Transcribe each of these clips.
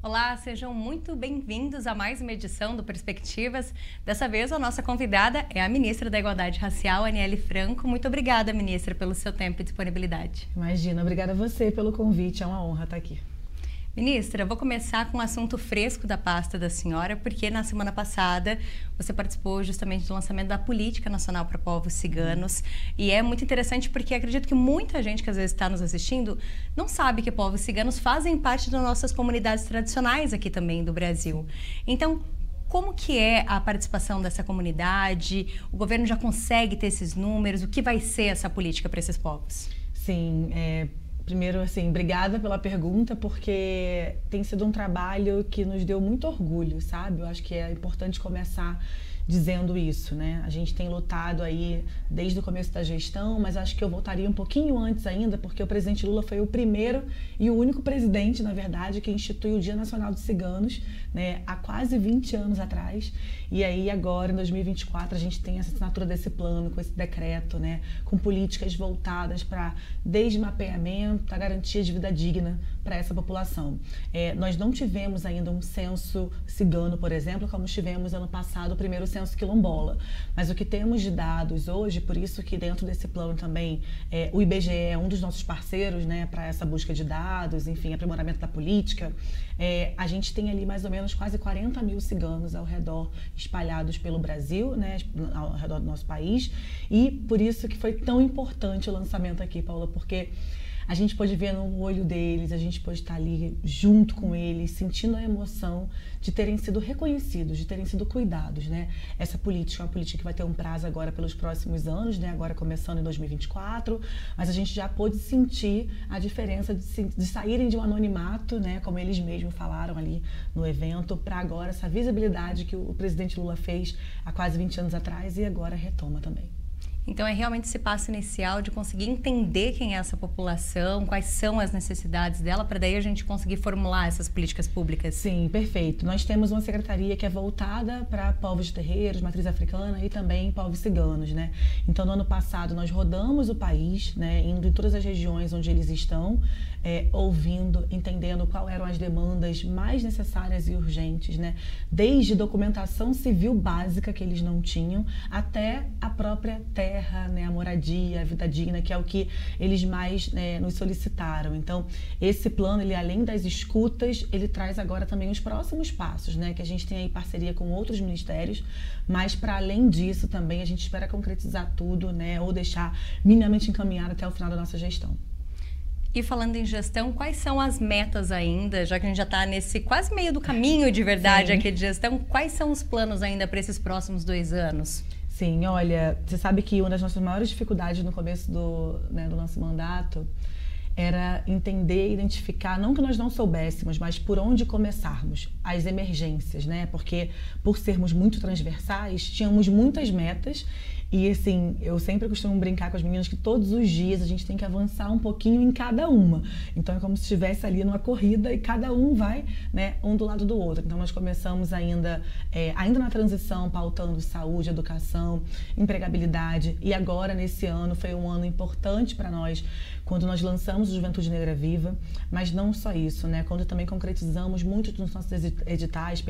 Olá, sejam muito bem-vindos a mais uma edição do Perspectivas. Dessa vez, a nossa convidada é a ministra da Igualdade Racial, Aniele Franco. Muito obrigada, ministra, pelo seu tempo e disponibilidade. Imagina, obrigada a você pelo convite, é uma honra estar aqui. Ministra, eu vou começar com um assunto fresco da pasta da senhora, porque na semana passada você participou justamente do lançamento da Política Nacional para Povos Ciganos. E é muito interessante porque acredito que muita gente que às vezes está nos assistindo não sabe que povos ciganos fazem parte das nossas comunidades tradicionais aqui também do Brasil. Então, como que é a participação dessa comunidade? O governo já consegue ter esses números? O que vai ser essa política para esses povos? Sim, primeiro, assim, obrigada pela pergunta, porque tem sido um trabalho que nos deu muito orgulho, sabe? Eu acho que é importante começar dizendo isso, né? A gente tem lutado aí desde o começo da gestão, mas acho que eu voltaria um pouquinho antes ainda, porque o presidente Lula foi o primeiro e o único presidente, na verdade, que instituiu o Dia Nacional dos Ciganos, né? Há quase 20 anos atrás. E aí agora, em 2024, a gente tem essa assinatura desse plano, com esse decreto, né? Com políticas voltadas para desde mapeamento, a garantia de vida digna para essa população. Nós não tivemos ainda um censo cigano, por exemplo, como tivemos ano passado o primeiro censo quilombola. Mas o que temos de dados hoje, por isso que dentro desse plano também o IBGE é um dos nossos parceiros, né, para essa busca de dados, enfim, aprimoramento da política. A gente tem ali mais ou menos quase 40 mil ciganos ao redor, espalhados pelo Brasil, né, ao redor do nosso país. E por isso que foi tão importante o lançamento aqui, Paula, porque a gente pôde ver no olho deles, a gente pôde estar ali junto com eles, sentindo a emoção de terem sido reconhecidos, de terem sido cuidados, né? Essa política é uma política que vai ter um prazo agora pelos próximos anos, né? Agora começando em 2024, mas a gente já pôde sentir a diferença de saírem de um anonimato, né? Como eles mesmos falaram ali no evento, para agora essa visibilidade que o presidente Lula fez há quase 20 anos atrás e agora retoma também. Então, é realmente esse passo inicial de conseguir entender quem é essa população, quais são as necessidades dela, para daí a gente conseguir formular essas políticas públicas. Sim, perfeito. Nós temos uma secretaria que é voltada para povos de terreiros, matriz africana e também povos ciganos, né? Então, no ano passado, nós rodamos o país, né, indo em todas as regiões onde eles estão, ouvindo, entendendo quais eram as demandas mais necessárias e urgentes, né? Desde documentação civil básica que eles não tinham, até a própria terra, né, a moradia, a vida digna, que é o que eles mais nos solicitaram. Então, esse plano, ele além das escutas, ele traz agora também os próximos passos, né, que a gente tem aí parceria com outros ministérios, mas para além disso também a gente espera concretizar tudo, né, ou deixar minimamente encaminhado até o final da nossa gestão. E falando em gestão, quais são as metas ainda, já que a gente já está nesse quase meio do caminho de verdade aqui de gestão, quais são os planos ainda para esses próximos 2 anos? Sim, olha, você sabe que uma das nossas maiores dificuldades no começo do nosso mandato era entender e identificar, não que nós não soubéssemos, mas por onde começarmos, as emergências, né? Porque por sermos muito transversais, tínhamos muitas metas. E assim, eu sempre costumo brincar com as meninas que todos os dias a gente tem que avançar um pouquinho em cada uma. Então é como se estivesse ali numa corrida e cada um vai, né, um do lado do outro. Então nós começamos ainda na transição, pautando saúde, educação, empregabilidade. E agora, nesse ano, foi um ano importante para nós, quando nós lançamos o Juventude Negra Viva, mas não só isso, né? Quando também concretizamos muitos dos nossos editais,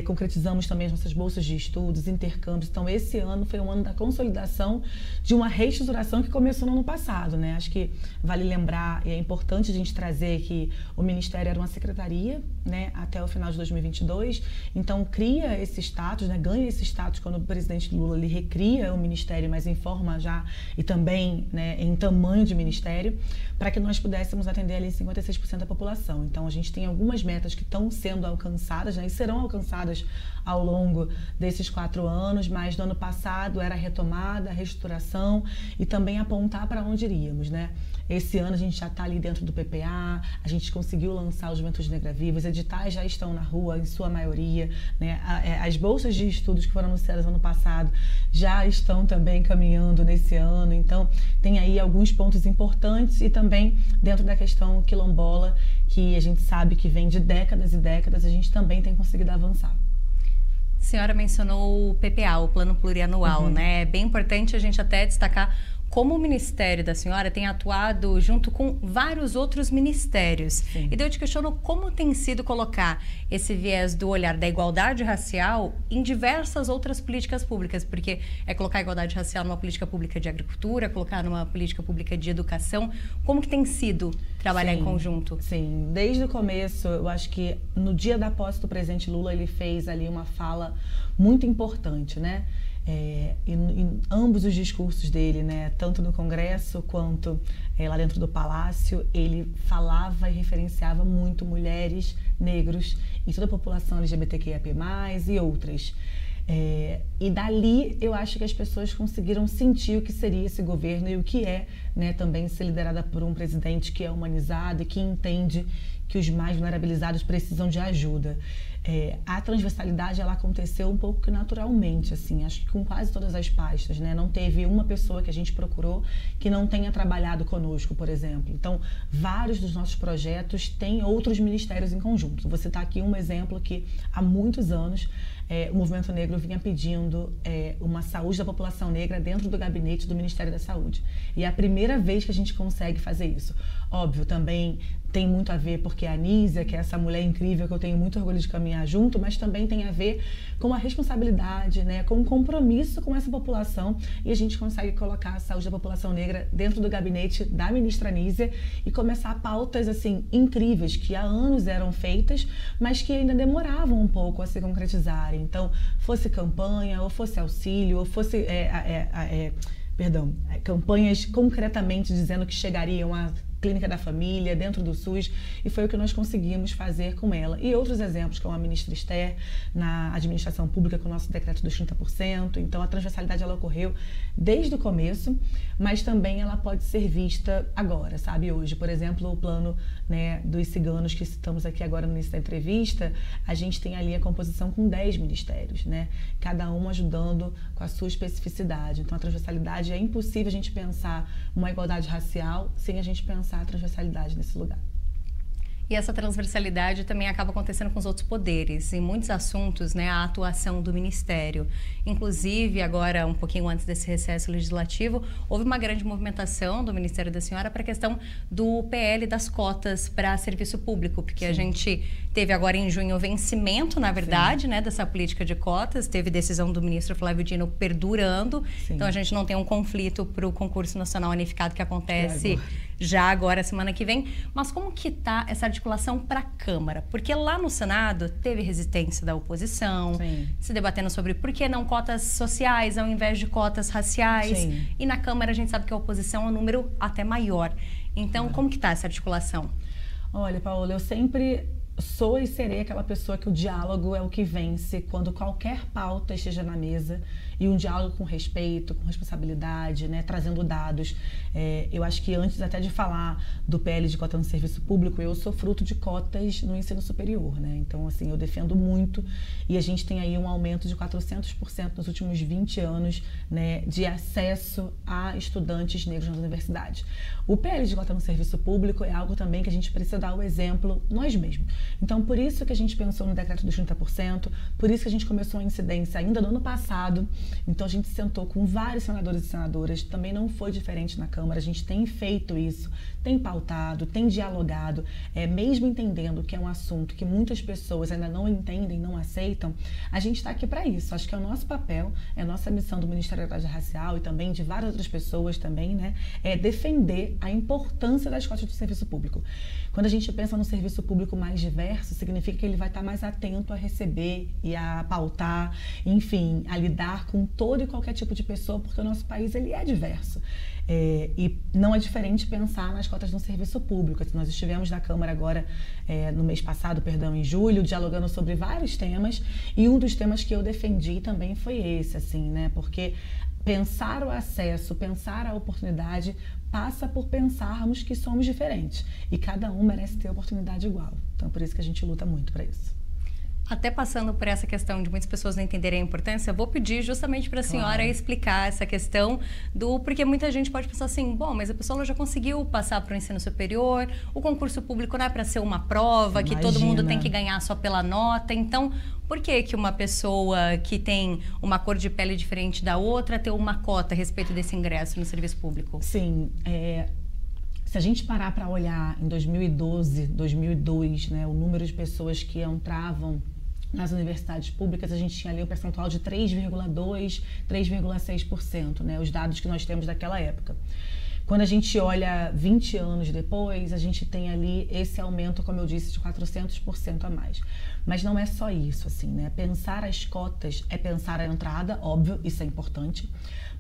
concretizamos também as nossas bolsas de estudos, intercâmbios. Então esse ano foi um ano da consolidação de uma reestruturação que começou no ano passado, né? Acho que vale lembrar, e é importante a gente trazer que o Ministério era uma secretaria, né, até o final de 2022, então cria esse status, né, ganha esse status quando o presidente Lula ele recria o Ministério, mas em forma já e também, né, em tamanho de Ministério, para que nós pudéssemos atender ali 56% da população. Então a gente tem algumas metas que estão sendo alcançadas, né, e serão alcançadas ao longo desses 4 anos, mas no ano passado era a retomada, a reestruturação e também apontar para onde iríamos, né? Esse ano a gente já está ali dentro do PPA, a gente conseguiu lançar o Juventude Negra Viva, os editais já estão na rua, em sua maioria, né? As bolsas de estudos que foram anunciadas ano passado já estão também caminhando nesse ano, então tem aí alguns pontos importantes e também dentro da questão quilombola, que a gente sabe que vem de décadas e décadas, a gente também tem conseguido avançar. A senhora mencionou o PPA, o Plano Plurianual, né? É bem importante a gente até destacar como o Ministério da senhora tem atuado junto com vários outros ministérios. Sim. E daí eu te questiono como tem sido colocar esse viés do olhar da igualdade racial em diversas outras políticas públicas, porque é colocar a igualdade racial numa política pública de agricultura, colocar numa política pública de educação. Como que tem sido trabalhar em conjunto? Sim, desde o começo, eu acho que no dia da posse do presidente Lula, ele fez ali uma fala muito importante, né? Em ambos os discursos dele, né, tanto no Congresso quanto lá dentro do Palácio, ele falava e referenciava muito mulheres, negros e toda a população LGBTQIAP+, e outras. E dali eu acho que as pessoas conseguiram sentir o que seria esse governo e o que é, né, também ser liderada por um presidente que é humanizado e que entende que os mais vulnerabilizados precisam de ajuda. A transversalidade, ela aconteceu um pouco que naturalmente, assim, acho que com quase todas as pastas, né? Não teve uma pessoa que a gente procurou que não tenha trabalhado conosco, por exemplo. Então, vários dos nossos projetos têm outros ministérios em conjunto. Vou citar aqui um exemplo que há muitos anos o Movimento Negro vinha pedindo uma saúde da população negra dentro do gabinete do Ministério da Saúde. E é a primeira vez que a gente consegue fazer isso. Óbvio, também tem muito a ver porque a Anísia, que é essa mulher incrível que eu tenho muito orgulho de caminhar junto, mas também tem a ver com a responsabilidade, né, com o compromisso com essa população, e a gente consegue colocar a saúde da população negra dentro do gabinete da ministra Anísia e começar pautas assim incríveis que há anos eram feitas, mas que ainda demoravam um pouco a se concretizarem. Então, fosse campanha, ou fosse auxílio, ou fosse campanhas concretamente dizendo que chegariam a Clínica da Família, dentro do SUS, e foi o que nós conseguimos fazer com ela. E outros exemplos, como a ministra Esther, na administração pública, com o nosso decreto dos 30%. Então, a transversalidade, ela ocorreu desde o começo, mas também ela pode ser vista agora, sabe? Hoje, por exemplo, o plano, né, dos ciganos, que citamos aqui agora no início da entrevista, a gente tem ali a composição com 10 ministérios, né? Cada um ajudando com a sua especificidade. Então, a transversalidade, é impossível a gente pensar uma igualdade racial sem a gente pensar a transversalidade nesse lugar. E essa transversalidade também acaba acontecendo com os outros poderes. Em muitos assuntos, né, a atuação do Ministério. Inclusive, agora, um pouquinho antes desse recesso legislativo, houve uma grande movimentação do Ministério da Senhora para a questão do PL das cotas para serviço público, porque a gente teve agora em junho o vencimento, na verdade, né, dessa política de cotas, teve decisão do ministro Flávio Dino perdurando, então a gente não tem um conflito para o concurso nacional unificado que acontece já agora, semana que vem. Mas como que está essa articulação para a Câmara? Porque lá no Senado teve resistência da oposição, se debatendo sobre por que não cotas sociais ao invés de cotas raciais. E na Câmara a gente sabe que a oposição é um número até maior. Então, como que está essa articulação? Olha, Paola, eu sempre sou e serei aquela pessoa que o diálogo é o que vence quando qualquer pauta esteja na mesa, e um diálogo com respeito, com responsabilidade, né, trazendo dados. Eu acho que antes até de falar do PL de cota no serviço público, eu sou fruto de cotas no ensino superior, né? Então, assim, eu defendo muito, e a gente tem aí um aumento de 400% nos últimos 20 anos, né, de acesso a estudantes negros nas universidades. O PL de cota no serviço público é algo também que a gente precisa dar o exemplo nós mesmos. Então, por isso que a gente pensou no decreto dos 30%, por isso que a gente começou a incidência ainda no ano passado. Então, a gente sentou com vários senadores e senadoras, também não foi diferente na Câmara, a gente tem feito isso, tem pautado, tem dialogado, mesmo entendendo que é um assunto que muitas pessoas ainda não entendem, não aceitam, a gente está aqui para isso. Acho que é o nosso papel, é a nossa missão do Ministério da Igualdade Racial e também de várias outras pessoas também, né, é defender a importância das cotas do serviço público. Quando a gente pensa no serviço público mais diverso, significa que ele vai estar mais atento a receber e a pautar, enfim, a lidar com todo e qualquer tipo de pessoa, porque o nosso país ele é diverso. E não é diferente pensar nas cotas no serviço público. Nós estivemos na Câmara agora, no mês passado, em julho, dialogando sobre vários temas, e um dos temas que eu defendi também foi esse, assim, né? Porque pensar o acesso, pensar a oportunidade passa por pensarmos que somos diferentes e cada um merece ter oportunidade igual. Então, por isso que a gente luta muito para isso. Até passando por essa questão de muitas pessoas não entenderem a importância, eu vou pedir justamente para a senhora explicar essa questão do... Porque muita gente pode pensar assim, bom, mas a pessoa já conseguiu passar para o ensino superior, o concurso público não é para ser uma prova, que todo mundo tem que ganhar só pela nota, então... Por que que uma pessoa que tem uma cor de pele diferente da outra tem uma cota a respeito desse ingresso no serviço público? Sim, se a gente parar para olhar em 2012, 2002, né, o número de pessoas que entravam nas universidades públicas, a gente tinha ali um percentual de 3,2%, 3,6%, né, os dados que nós temos daquela época. Quando a gente olha 20 anos depois, a gente tem ali esse aumento, como eu disse, de 400% a mais. Mas não é só isso, assim, né? Pensar as cotas é pensar a entrada, óbvio, isso é importante,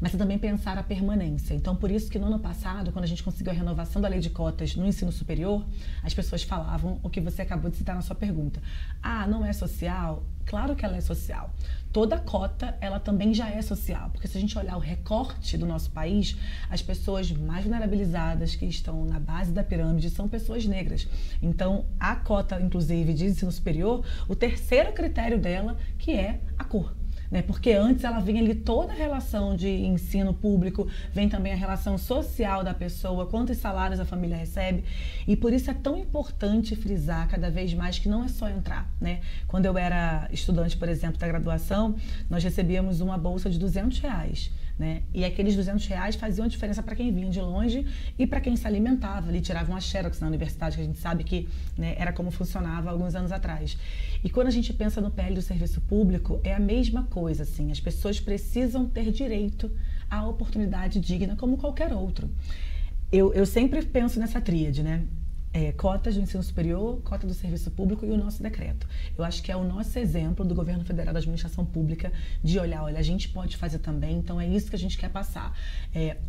mas é também pensar a permanência. Então, por isso que no ano passado, quando a gente conseguiu a renovação da lei de cotas no ensino superior, as pessoas falavam o que você acabou de citar na sua pergunta. Ah, não é social? Claro que ela é social. Toda cota, ela também já é social, porque se a gente olhar o recorte do nosso país, as pessoas mais vulnerabilizadas que estão na base da pirâmide são pessoas negras. Então, a cota, inclusive, de ensino superior, o terceiro critério dela, que é a cor. Né? Porque antes ela vinha ali toda a relação de ensino público, vem também a relação social da pessoa, quantos salários a família recebe, e por isso é tão importante frisar cada vez mais que não é só entrar, né? Quando eu era estudante, por exemplo, da graduação, nós recebíamos uma bolsa de R$200, né? E aqueles R$200 faziam a diferença para quem vinha de longe e para quem se alimentava ali, tirava uma xerox na universidade, que a gente sabe que, né, era como funcionava alguns anos atrás. E quando a gente pensa no PL do serviço público, é a mesma coisa, assim, as pessoas precisam ter direito à oportunidade digna como qualquer outro. Eu sempre penso nessa tríade, né? Cotas do ensino superior, cota do serviço público e o nosso decreto. Eu acho que é o nosso exemplo do governo federal da administração pública de olhar, olha, a gente pode fazer também, então é isso que a gente quer passar.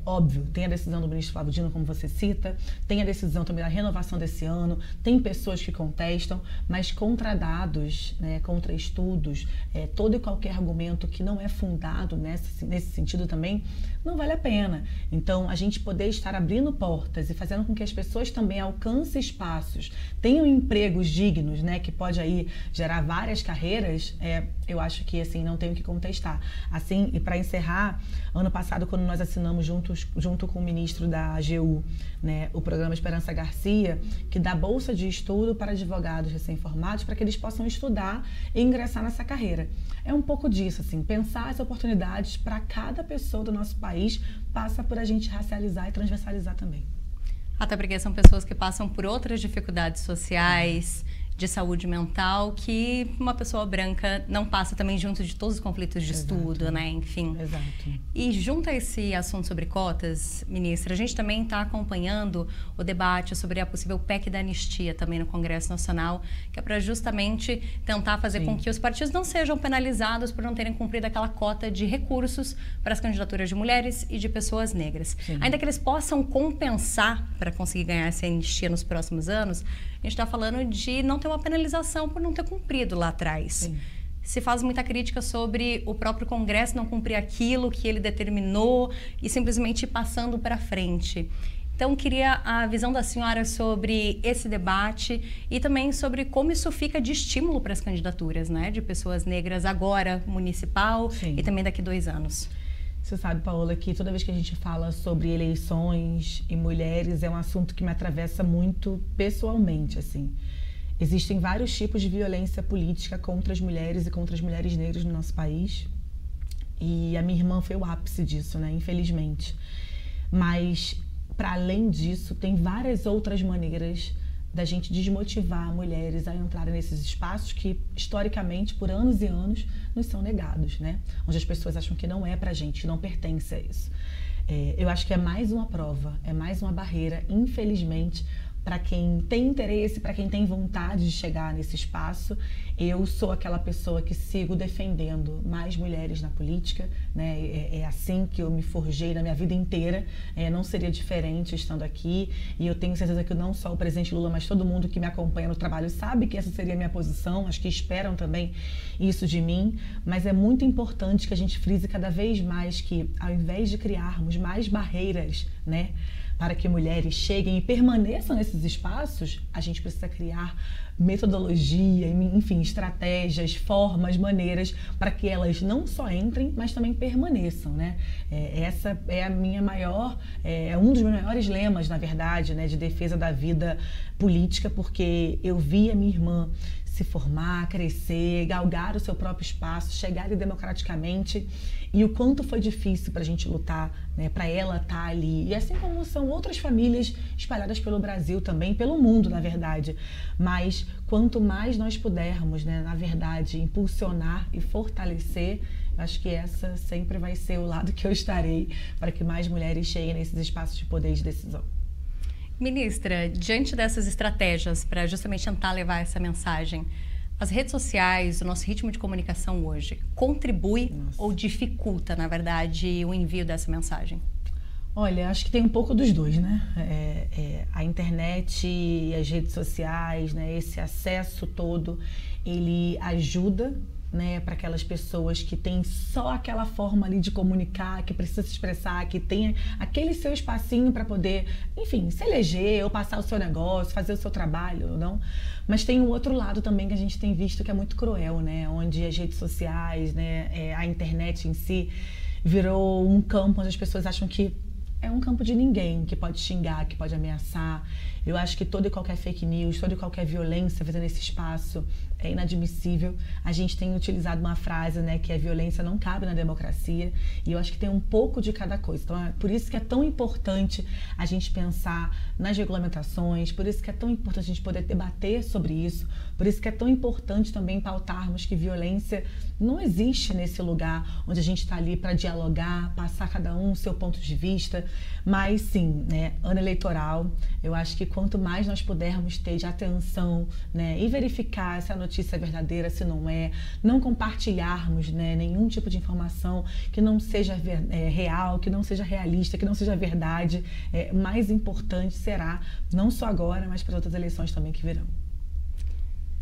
Óbvio, tem a decisão do ministro Flávio Dino, como você cita, tem a decisão também da renovação desse ano, tem pessoas que contestam, mas contra dados, né, contra estudos, todo e qualquer argumento que não é fundado nesse sentido também, não vale a pena. Então, a gente poder estar abrindo portas e fazendo com que as pessoas também alcancem espaços, tenham empregos dignos, né, que pode aí gerar várias carreiras, eu acho que assim não tenho que contestar. Assim, e para encerrar, ano passado quando nós assinamos junto com o ministro da AGU, né, o programa Esperança Garcia, que dá bolsa de estudo para advogados recém-formados para que eles possam estudar e ingressar nessa carreira. É um pouco disso, assim, pensar as oportunidades para cada pessoa do nosso país passa por a gente racializar e transversalizar também. Até porque são pessoas que passam por outras dificuldades sociais, de saúde mental, que uma pessoa branca não passa também junto de todos os conflitos de estudo, né? Enfim. Exato. E junto a esse assunto sobre cotas, ministra, a gente também está acompanhando o debate sobre a possível PEC da anistia também no Congresso Nacional, que é para justamente tentar fazer com que os partidos não sejam penalizados por não terem cumprido aquela cota de recursos para as candidaturas de mulheres e de pessoas negras. Ainda que eles possam compensar para conseguir ganhar essa anistia nos próximos anos, a gente está falando de não ter uma penalização por não ter cumprido lá atrás. Sim. Se faz muita crítica sobre o próprio Congresso não cumprir aquilo que ele determinou e simplesmente ir passando para frente. Então, queria a visão da senhora sobre esse debate e também sobre como isso fica de estímulo para as candidaturas, né, de pessoas negras agora, municipal, e também daqui a 2 anos. Você sabe, Paola, que toda vez que a gente fala sobre eleições e mulheres, é um assunto que me atravessa muito pessoalmente, assim. Existem vários tipos de violência política contra as mulheres e contra as mulheres negras no nosso país. E a minha irmã foi o ápice disso, né? Infelizmente. Mas, para além disso, tem várias outras maneiras da gente desmotivar mulheres a entrarem nesses espaços que, historicamente, por anos e anos, nos são negados, né? Onde as pessoas acham que não é pra gente, que não pertence a isso. Eu acho que é mais uma prova, é mais uma barreira, infelizmente, para quem tem interesse, para quem tem vontade de chegar nesse espaço. Eu sou aquela pessoa que sigo defendendo mais mulheres na política, né? É assim que eu me forjei na minha vida inteira, não seria diferente estando aqui, e eu tenho certeza que não só o presidente Lula, mas todo mundo que me acompanha no trabalho sabe que essa seria a minha posição, acho que esperam também isso de mim, mas é muito importante que a gente frise cada vez mais que, ao invés de criarmos mais barreiras, né, para que mulheres cheguem e permaneçam nesses espaços, a gente precisa criar metodologia, enfim, estratégias, formas, maneiras para que elas não só entrem, mas também permaneçam, né? Essa é a minha maior, é um dos meus maiores lemas, na verdade, né, de defesa da vida política, porque eu vi a minha irmã se formar, crescer, galgar o seu próprio espaço, chegar ali democraticamente, e o quanto foi difícil para a gente lutar, né, para ela estar ali. E assim como são outras famílias espalhadas pelo Brasil também, pelo mundo, na verdade. Mas quanto mais nós pudermos, né, na verdade, impulsionar e fortalecer, acho que essa sempre vai ser o lado que eu estarei para que mais mulheres cheguem nesses espaços de poder e de decisão. Ministra, diante dessas estratégias para justamente tentar levar essa mensagem, as redes sociais, o nosso ritmo de comunicação hoje, contribui ou dificulta, na verdade, o envio dessa mensagem? Olha, acho que tem um pouco dos dois, né? A internet e as redes sociais, né? Esse acesso todo, ele ajuda, né, para aquelas pessoas que têm só aquela forma ali de comunicar, que precisa se expressar, que tem aquele seu espacinho para poder, enfim, se eleger ou passar o seu negócio, fazer o seu trabalho, não? Mas tem um outro lado também que a gente tem visto que é muito cruel, né? Onde as redes sociais, né, a internet em si virou um campo onde as pessoas acham que é um campo de ninguém, que pode xingar, que pode ameaçar. Eu acho que toda e qualquer fake news, toda e qualquer violência feita nesse espaço é inadmissível. A gente tem utilizado uma frase, né, que a violência não cabe na democracia, e eu acho que tem um pouco de cada coisa. Então, é por isso que é tão importante a gente pensar nas regulamentações, por isso que é tão importante a gente poder debater sobre isso, por isso que é tão importante também pautarmos que violência não existe nesse lugar onde a gente está ali para dialogar, passar cada um o seu ponto de vista, mas sim, né, ano eleitoral, eu acho que quanto mais nós pudermos ter de atenção, né, e verificar se a notícia é verdadeira, se não é, não compartilharmos, né, nenhum tipo de informação que não seja real, que não seja realista, que não seja verdade, mais importante será, não só agora, mas para outras eleições também que virão.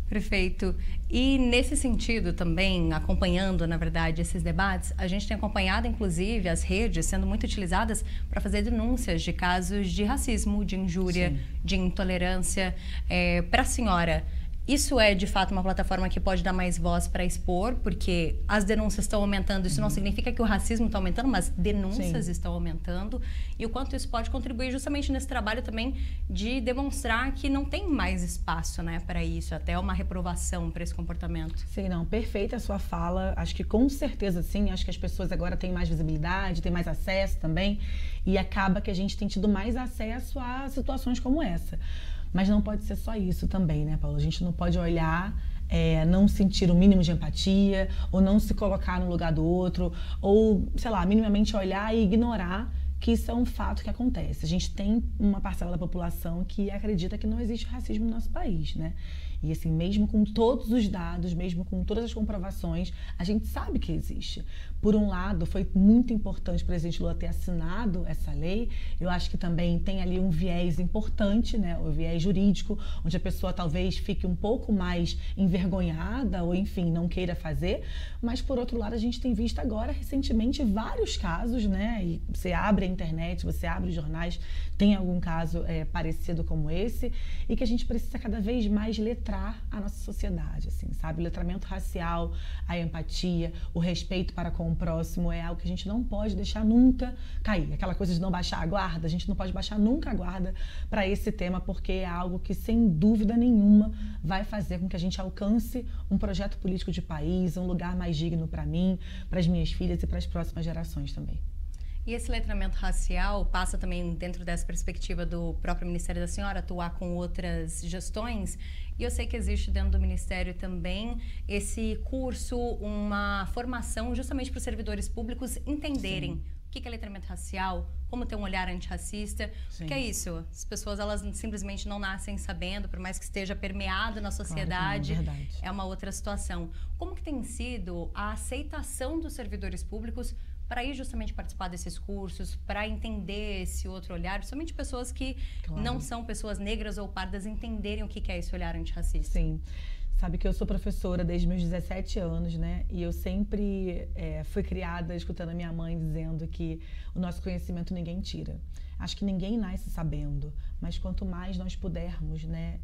Perfeito. E nesse sentido também, acompanhando, na verdade, esses debates, a gente tem acompanhado, inclusive, as redes sendo muito utilizadas para fazer denúncias de casos de racismo, de injúria, sim, de intolerância. Para a senhora, isso é, de fato, uma plataforma que pode dar mais voz para expor, porque as denúncias estão aumentando. Isso não significa que o racismo está aumentando, mas denúncias, sim, estão aumentando. E o quanto isso pode contribuir justamente nesse trabalho também de demonstrar que não tem mais espaço, né, para isso, até uma reprovação para esse comportamento. Sim, não, perfeita a sua fala. Acho que com certeza sim, acho que as pessoas agora têm mais visibilidade, têm mais acesso também, e acaba que a gente tem tido mais acesso a situações como essa. Mas não pode ser só isso também, né, Paulo? A gente não pode olhar, não sentir o mínimo de empatia, ou não se colocar no lugar do outro, ou, sei lá, minimamente olhar e ignorar que isso é um fato que acontece. A gente tem uma parcela da população que acredita que não existe racismo no nosso país, né? E assim, mesmo com todos os dados, mesmo com todas as comprovações, a gente sabe que existe. Por um lado, foi muito importante o presidente Lula ter assinado essa lei. Eu acho que também tem ali um viés importante, né? O viés jurídico, onde a pessoa talvez fique um pouco mais envergonhada ou, enfim, não queira fazer. Mas, por outro lado, a gente tem visto agora, recentemente, vários casos, né? E você abre a internet, você abre os jornais, tem algum caso parecido como esse, e que a gente precisa cada vez mais letrar a nossa sociedade, assim, sabe? O letramento racial, a empatia, o respeito para com o próximo é algo que a gente não pode deixar nunca cair. Aquela coisa de não baixar a guarda, a gente não pode baixar nunca a guarda para esse tema, porque é algo que, sem dúvida nenhuma, vai fazer com que a gente alcance um projeto político de país, um lugar mais digno para mim, para as minhas filhas e para as próximas gerações também. E esse letramento racial passa também dentro dessa perspectiva do próprio Ministério da Senhora, atuar com outras gestões. E eu sei que existe dentro do Ministério também esse curso, uma formação justamente para os servidores públicos entenderem, sim, o que é letramento racial, como ter um olhar antirracista. Sim. Porque é isso, as pessoas elas simplesmente não nascem sabendo, por mais que esteja permeado na sociedade, claro, é uma outra situação. Como que tem sido a aceitação dos servidores públicos para ir justamente participar desses cursos, para entender esse outro olhar, somente pessoas que, claro, não são pessoas negras ou pardas entenderem o que é esse olhar antirracista? Sim. Sabe que eu sou professora desde meus 17 anos, né? E eu sempre fui criada escutando a minha mãe dizendo que o nosso conhecimento ninguém tira. acho que ninguém nasce sabendo, mas quanto mais nós pudermos, né,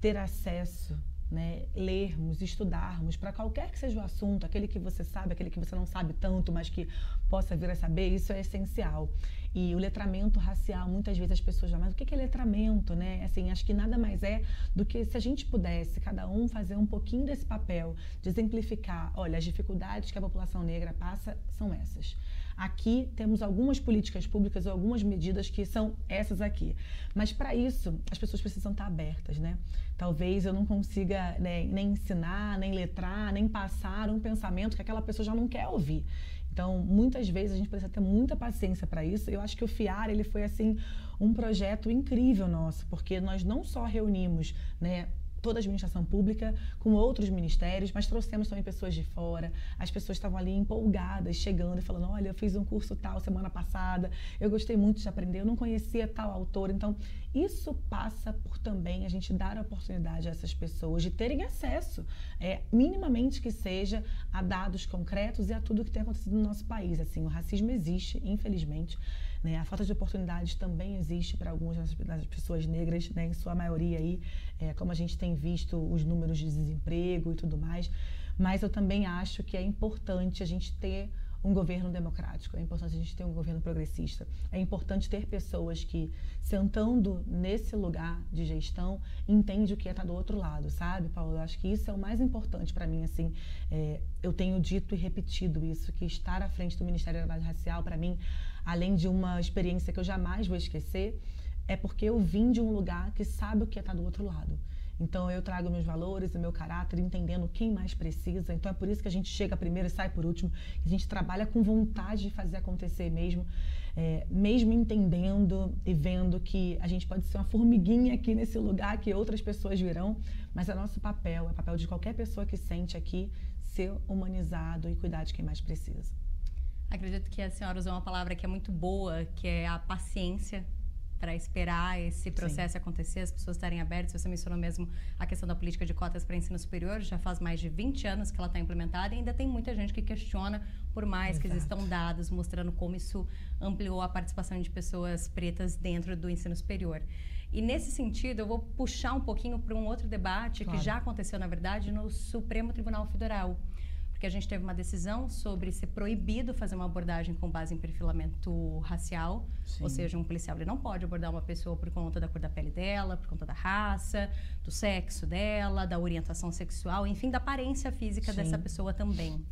ter acesso, né, lermos, estudarmos para qualquer que seja o assunto, aquele que você sabe, aquele que você não sabe tanto, mas que possa vir a saber, isso é essencial. E o letramento racial, muitas vezes as pessoas falam, mas o que é letramento, né? Assim, acho que nada mais é do que se a gente pudesse, cada um, fazer um pouquinho desse papel, de exemplificar, olha, as dificuldades que a população negra passa são essas. Aqui temos algumas políticas públicas ou algumas medidas que são essas aqui. Mas para isso, as pessoas precisam estar abertas, né? Talvez eu não consiga, né, nem ensinar, nem letrar, nem passar um pensamento que aquela pessoa já não quer ouvir. Então, muitas vezes a gente precisa ter muita paciência para isso. Eu acho que o FIAR, ele foi assim um projeto incrível nosso, porque nós não só reunimos, né, toda a administração pública com outros ministérios, mas trouxemos também pessoas de fora. As pessoas estavam ali empolgadas, chegando e falando, olha, eu fiz um curso tal semana passada, eu gostei muito de aprender, eu não conhecia tal autor. Então, isso passa por também a gente dar a oportunidade a essas pessoas de terem acesso, minimamente que seja, a dados concretos e a tudo que tem acontecido no nosso país. Assim, o racismo existe, infelizmente, né? A falta de oportunidades também existe para algumas das pessoas negras, né? Em sua maioria aí, como a gente tem visto os números de desemprego e tudo mais, mas eu também acho que é importante a gente ter um governo democrático, é importante a gente ter um governo progressista, é importante ter pessoas que, sentando nesse lugar de gestão, entendem o que é estar do outro lado, sabe, Paulo? Eu acho que isso é o mais importante para mim, assim, eu tenho dito e repetido isso, que estar à frente do Ministério da Igualdade Racial, para mim, além de uma experiência que eu jamais vou esquecer, é porque eu vim de um lugar que sabe o que é estar do outro lado. Então, eu trago meus valores, o meu caráter, entendendo quem mais precisa. Então, é por isso que a gente chega primeiro e sai por último. A gente trabalha com vontade de fazer acontecer mesmo, mesmo entendendo e vendo que a gente pode ser uma formiguinha aqui nesse lugar, que outras pessoas virão, mas é nosso papel, é o papel de qualquer pessoa que sente aqui, ser humanizado e cuidar de quem mais precisa. Acredito que a senhora usou uma palavra que é muito boa, que é a paciência, para esperar esse processo acontecer, as pessoas estarem abertas. Você mencionou mesmo a questão da política de cotas para ensino superior, já faz mais de 20 anos que ela está implementada e ainda tem muita gente que questiona, por mais que existam dados mostrando como isso ampliou a participação de pessoas pretas dentro do ensino superior. E nesse sentido, eu vou puxar um pouquinho para um outro debate que já aconteceu, na verdade, no Supremo Tribunal Federal. Porque a gente teve uma decisão sobre ser proibido fazer uma abordagem com base em perfilamento racial. Sim. Ou seja, um policial ele não pode abordar uma pessoa por conta da cor da pele dela, por conta da raça, do sexo dela, da orientação sexual, enfim, da aparência física dessa pessoa também.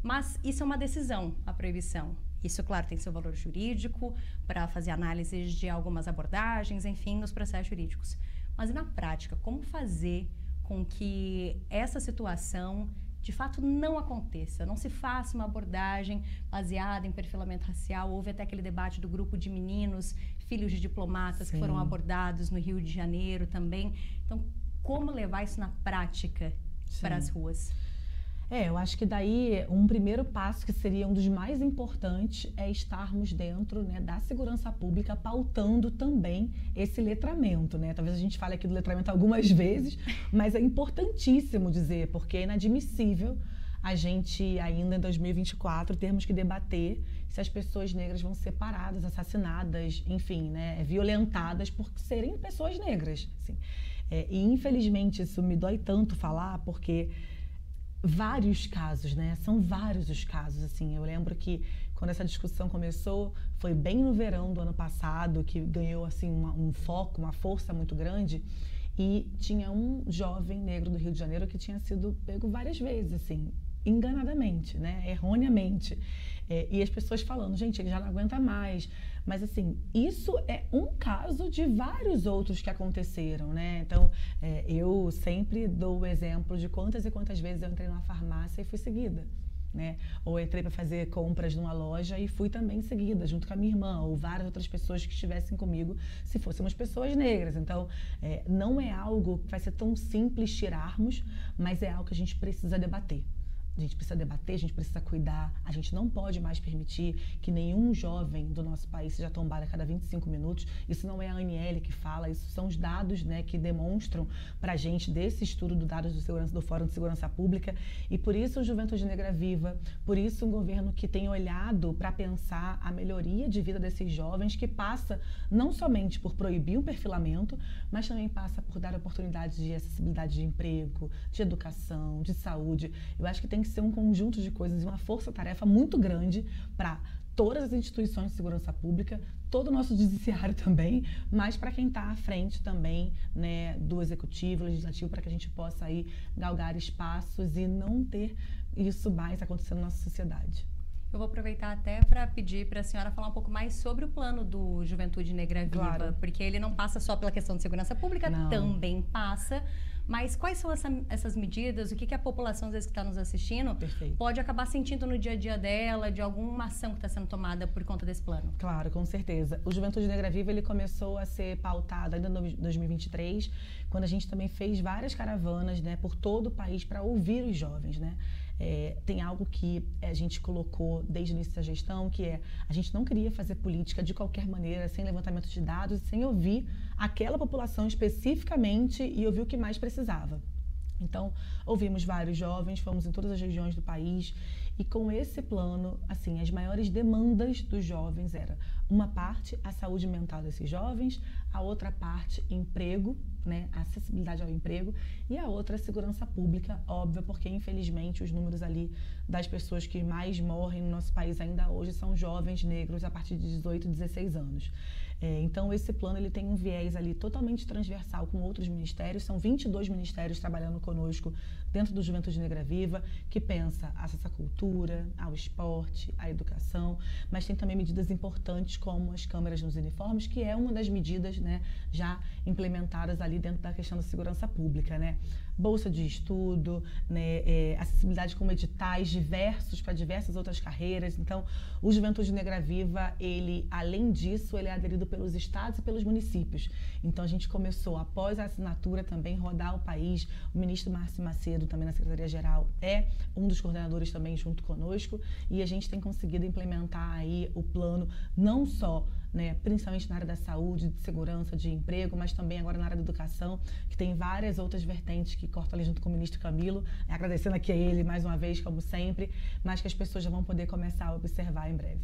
Mas isso é uma decisão, a proibição. Isso, claro, tem seu valor jurídico para fazer análises de algumas abordagens, enfim, nos processos jurídicos. Mas e na prática, como fazer com que essa situação de fato não aconteça, não se faça uma abordagem baseada em perfilamento racial? Houve até aquele debate do grupo de meninos, filhos de diplomatas, que foram abordados no Rio de Janeiro também. Então, como levar isso na prática para as ruas? Eu acho que daí um primeiro passo que seria um dos mais importantes é estarmos dentro, né, da segurança pública, pautando também esse letramento, né? Talvez a gente fale aqui do letramento algumas vezes, mas é importantíssimo dizer, porque é inadmissível a gente ainda em 2024 termos que debater se as pessoas negras vão ser paradas, assassinadas, enfim, né, violentadas por serem pessoas negras, assim. E infelizmente isso me dói tanto falar, porque vários casos, né? São vários os casos, assim. Eu lembro que quando essa discussão começou, foi bem no verão do ano passado, que ganhou, assim, um foco, uma força muito grande, e tinha um jovem negro do Rio de Janeiro que tinha sido pego várias vezes, assim, enganadamente, né? Erroneamente. E as pessoas falando, gente, ele já não aguenta mais. Mas, assim, isso é um caso de vários outros que aconteceram, né? Então, eu sempre dou o exemplo de quantas e quantas vezes eu entrei numa farmácia e fui seguida, né? Ou entrei para fazer compras numa loja e fui também seguida, junto com a minha irmã, ou várias outras pessoas que estivessem comigo, se fôssemos pessoas negras. Então, não é algo que vai ser tão simples tirarmos, mas é algo que a gente precisa debater. A gente precisa debater, a gente precisa cuidar, a gente não pode mais permitir que nenhum jovem do nosso país seja tombado a cada 25 minutos. Isso não é a Aniele que fala, isso são os dados, né, que demonstram pra gente desse estudo do dados do Fórum de Segurança Pública. E por isso o Juventude Negra Viva, por isso um governo que tem olhado para pensar a melhoria de vida desses jovens, que passa não somente por proibir o perfilamento, mas também passa por dar oportunidades de acessibilidade de emprego, de educação, de saúde. Eu acho que tem que ser um conjunto de coisas e uma força-tarefa muito grande para todas as instituições de segurança pública, todo o nosso judiciário também, mas para quem está à frente também, né, do executivo, legislativo, para que a gente possa aí galgar espaços e não ter isso mais acontecendo na nossa sociedade. Eu vou aproveitar até para pedir para a senhora falar um pouco mais sobre o plano do Juventude Negra Viva, claro, porque ele não passa só pela questão de segurança pública, não, também passa, mas quais são essas medidas, o que a população, às vezes, que está nos assistindo, perfeito, pode acabar sentindo no dia a dia dela, de alguma ação que está sendo tomada por conta desse plano? Claro, com certeza. O Juventude Negra Viva, ele começou a ser pautado ainda em 2023, quando a gente também fez várias caravanas, né, por todo o país para ouvir os jovens, né? Tem algo que a gente colocou desde o início da gestão, que é a gente não queria fazer política de qualquer maneira, sem levantamento de dados, sem ouvir aquela população especificamente e ouvir o que mais precisava. Então, ouvimos vários jovens, fomos em todas as regiões do país e com esse plano, assim, as maiores demandas dos jovens era uma parte a saúde mental desses jovens, a outra parte emprego, né, acessibilidade ao emprego e a outra segurança pública, óbvio, porque infelizmente os números ali das pessoas que mais morrem no nosso país ainda hoje são jovens negros a partir de 18, 16 anos. Então esse plano ele tem um viés ali totalmente transversal com outros ministérios, são 22 ministérios trabalhando conosco dentro do Juventude Negra Viva, que pensa acesso à cultura, ao esporte, à educação, mas tem também medidas importantes como as câmeras nos uniformes, que é uma das medidas, né, já implementadas ali dentro da questão da segurança pública, né? Bolsa de estudo, né, acessibilidade com editais diversos para diversas outras carreiras. Então, o Juventude Negra Viva, ele, além disso, ele é aderido pelos estados e pelos municípios. Então, a gente começou, após a assinatura, também rodar o país. O ministro Márcio Macedo, também na Secretaria-Geral, é um dos coordenadores também junto conosco. E a gente tem conseguido implementar aí o plano, não só, né, principalmente na área da saúde, de segurança, de emprego, mas também agora na área da educação, que tem várias outras vertentes que cortam ali junto com o ministro Camilo, agradecendo aqui a ele mais uma vez, como sempre, mas que as pessoas já vão poder começar a observar em breve.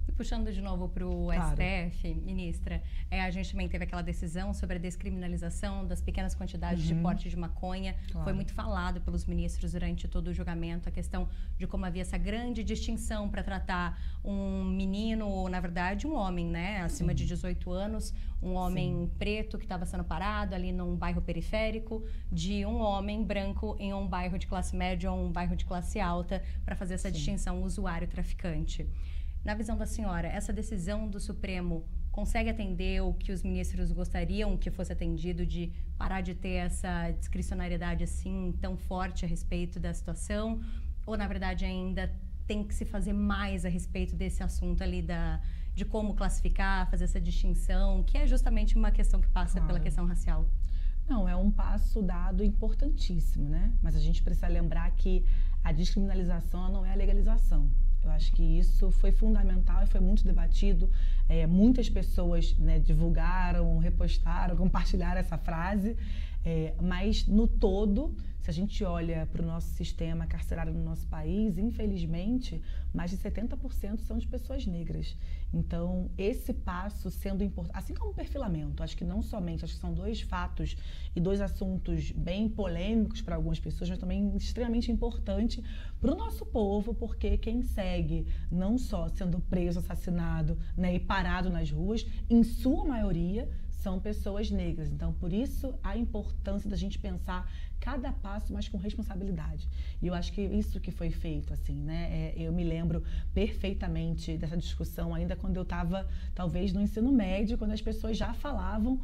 E puxando de novo para o Claro. STF, ministra, a gente também teve aquela decisão sobre a descriminalização das pequenas quantidades de porte de maconha. Claro. Foi muito falado pelos ministros durante todo o julgamento, a questão de como havia essa grande distinção para tratar um menino, ou na verdade um homem, né, acima de 18 anos, um homem preto que estava sendo parado ali num bairro periférico, de um homem branco em um bairro de classe média ou um bairro de classe alta, para fazer essa distinção usuário-traficante. Na visão da senhora, essa decisão do Supremo consegue atender o que os ministros gostariam que fosse atendido, de parar de ter essa discricionariedade assim tão forte a respeito da situação? Ou, na verdade, ainda tem que se fazer mais a respeito desse assunto ali de como classificar, fazer essa distinção, que é justamente uma questão que passa pela questão racial? Não, é um passo dado importantíssimo, né? Mas a gente precisa lembrar que a descriminalização não é a legalização. Eu acho que isso foi fundamental e foi muito debatido. Muitas pessoas, né, divulgaram, repostaram, compartilharam essa frase. Mas, no todo, se a gente olha para o nosso sistema carcerário no nosso país, infelizmente, mais de 70% são de pessoas negras. Então, esse passo sendo importante, assim como o perfilamento, acho que não somente, acho que são dois fatos e dois assuntos bem polêmicos para algumas pessoas, mas também extremamente importante para o nosso povo, porque quem segue não só sendo preso, assassinado, né, e parado nas ruas, em sua maioria, são pessoas negras. Então, por isso, a importância da gente pensar cada passo, mas com responsabilidade. E eu acho que isso que foi feito, assim, né? Eu me lembro perfeitamente dessa discussão ainda quando eu estava, talvez, no ensino médio, quando as pessoas já falavam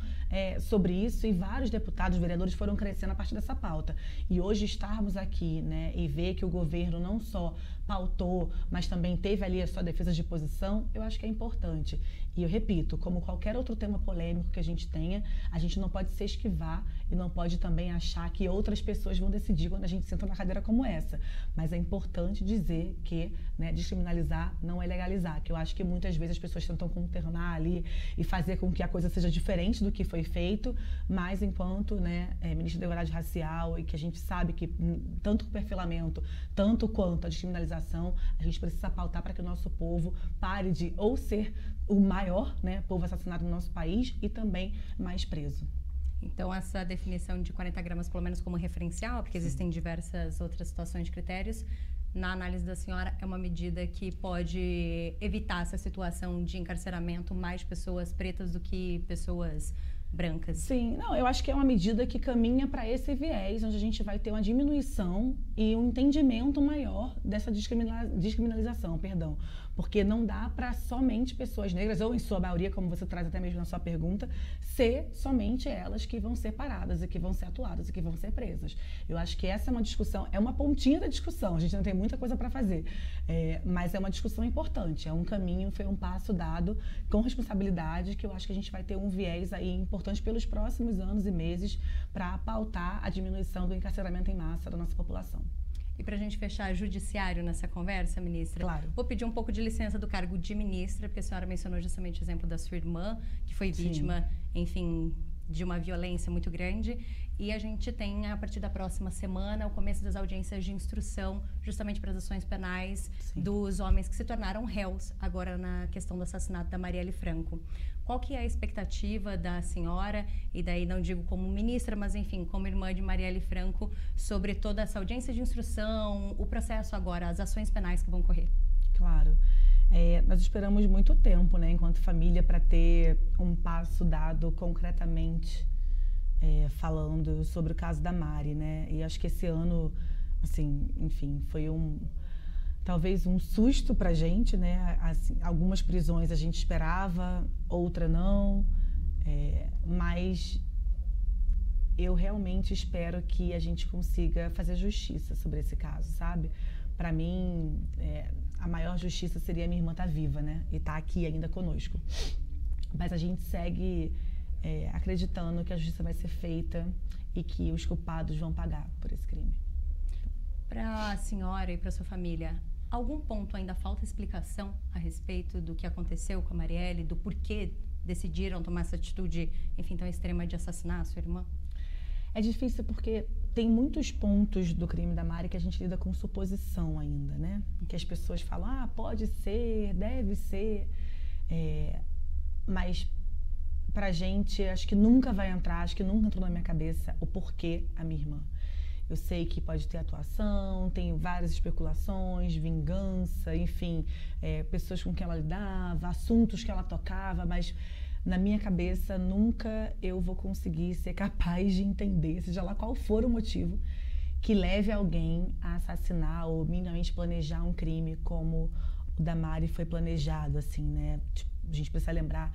sobre isso e vários deputados, vereadores foram crescendo a partir dessa pauta. E hoje estarmos aqui, né, e ver que o governo não só pautou, mas também teve ali a sua defesa de posição, eu acho que é importante. E eu repito, como qualquer outro tema polêmico que a gente tenha, a gente não pode se esquivar e não pode também achar que outras pessoas vão decidir quando a gente senta numa cadeira como essa. Mas é importante dizer que, né, descriminalizar não é legalizar, que eu acho que muitas vezes as pessoas tentam contornar ali e fazer com que a coisa seja diferente do que foi feito, mas enquanto, né, ministra da Igualdade Racial, e que a gente sabe que tanto o perfilamento, tanto quanto a descriminalização, a gente precisa pautar para que o nosso povo pare de ou ser o maior, né, povo assassinado no nosso país e também mais preso. Então, essa definição de 40 gramas, pelo menos como referencial, porque existem diversas outras situações de critérios, na análise da senhora, é uma medida que pode evitar essa situação de encarceramento mais de pessoas pretas do que pessoas brancas? Sim, não, eu acho que é uma medida que caminha para esse viés, onde a gente vai ter uma diminuição e um entendimento maior dessa descriminalização, perdão. Porque não dá para somente pessoas negras, ou em sua maioria, como você traz até mesmo na sua pergunta, ser somente elas que vão ser paradas e que vão ser atuadas e que vão ser presas. Eu acho que essa é uma discussão, é uma pontinha da discussão, a gente não tem muita coisa para fazer, mas é uma discussão importante, é um caminho, foi um passo dado com responsabilidade, que eu acho que a gente vai ter um viés aí importante pelos próximos anos e meses para pautar a diminuição do encarceramento em massa da nossa população. E para a gente fechar judiciário nessa conversa, ministra, claro, vou pedir um pouco de licença do cargo de ministra, porque a senhora mencionou justamente o exemplo da sua irmã, que foi vítima, enfim, de uma violência muito grande. E a gente tem, a partir da próxima semana, o começo das audiências de instrução, justamente para as ações penais dos homens que se tornaram réus, agora na questão do assassinato da Marielle Franco. Qual que é a expectativa da senhora, e daí não digo como ministra, mas enfim, como irmã de Marielle Franco, sobre toda essa audiência de instrução, o processo agora, as ações penais que vão correr? Claro. Nós esperamos muito tempo, né, enquanto família, para ter um passo dado concretamente falando sobre o caso da Mari, né? E acho que esse ano, assim, enfim, foi talvez um susto pra gente, né? Assim, algumas prisões a gente esperava, outra não, mas eu realmente espero que a gente consiga fazer justiça sobre esse caso, sabe? Para mim, a maior justiça seria a minha irmã estar viva, né? E estar aqui ainda conosco. Mas a gente segue acreditando que a justiça vai ser feita e que os culpados vão pagar por esse crime. Para a senhora e para sua família, algum ponto ainda falta explicação a respeito do que aconteceu com a Marielle, do porquê decidiram tomar essa atitude, enfim, tão extrema de assassinar a sua irmã? É difícil porque tem muitos pontos do crime da Mari que a gente lida com suposição ainda, né? Que as pessoas falam, pode ser, deve ser, mas pra gente, acho que nunca vai entrar, acho que nunca entrou na minha cabeça o porquê a minha irmã. Eu sei que pode ter atuação, tem várias especulações, vingança, enfim, pessoas com quem ela lidava, assuntos que ela tocava, mas na minha cabeça nunca eu vou conseguir ser capaz de entender, seja lá qual for o motivo, que leve alguém a assassinar ou minimamente planejar um crime como o da Mari foi planejado, assim, né? Tipo, a gente precisa lembrar,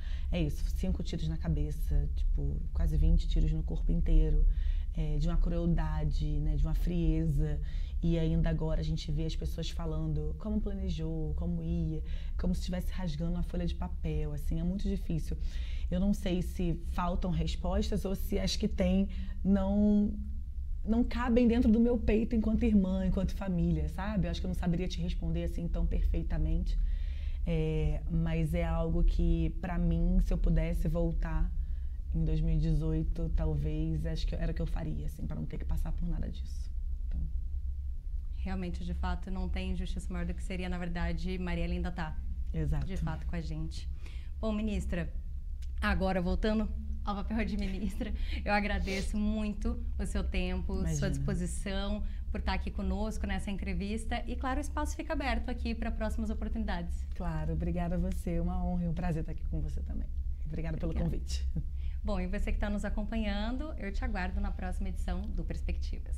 5 tiros na cabeça, tipo, quase 20 tiros no corpo inteiro, de uma crueldade, né, de uma frieza, e ainda agora a gente vê as pessoas falando como planejou, como ia, como se estivesse rasgando uma folha de papel, assim, é muito difícil. Eu não sei se faltam respostas ou se as que tem não cabem dentro do meu peito enquanto irmã, enquanto família, sabe? Eu acho que eu não saberia te responder assim tão perfeitamente, mas é algo que, pra mim, se eu pudesse voltar em 2018, talvez, acho que era o que eu faria, assim, para não ter que passar por nada disso. Então... Realmente, de fato, não tem injustiça maior do que seria, na verdade, Marielle ainda está, de fato, com a gente. Bom, ministra, agora voltando ao papel de ministra, eu agradeço muito o seu tempo, sua disposição, por estar aqui conosco nessa entrevista. E, claro, o espaço fica aberto aqui para próximas oportunidades. Claro, obrigada a você. Uma honra e um prazer estar aqui com você também. Obrigada pelo convite. Bom, e você que está nos acompanhando, eu te aguardo na próxima edição do Perspectivas.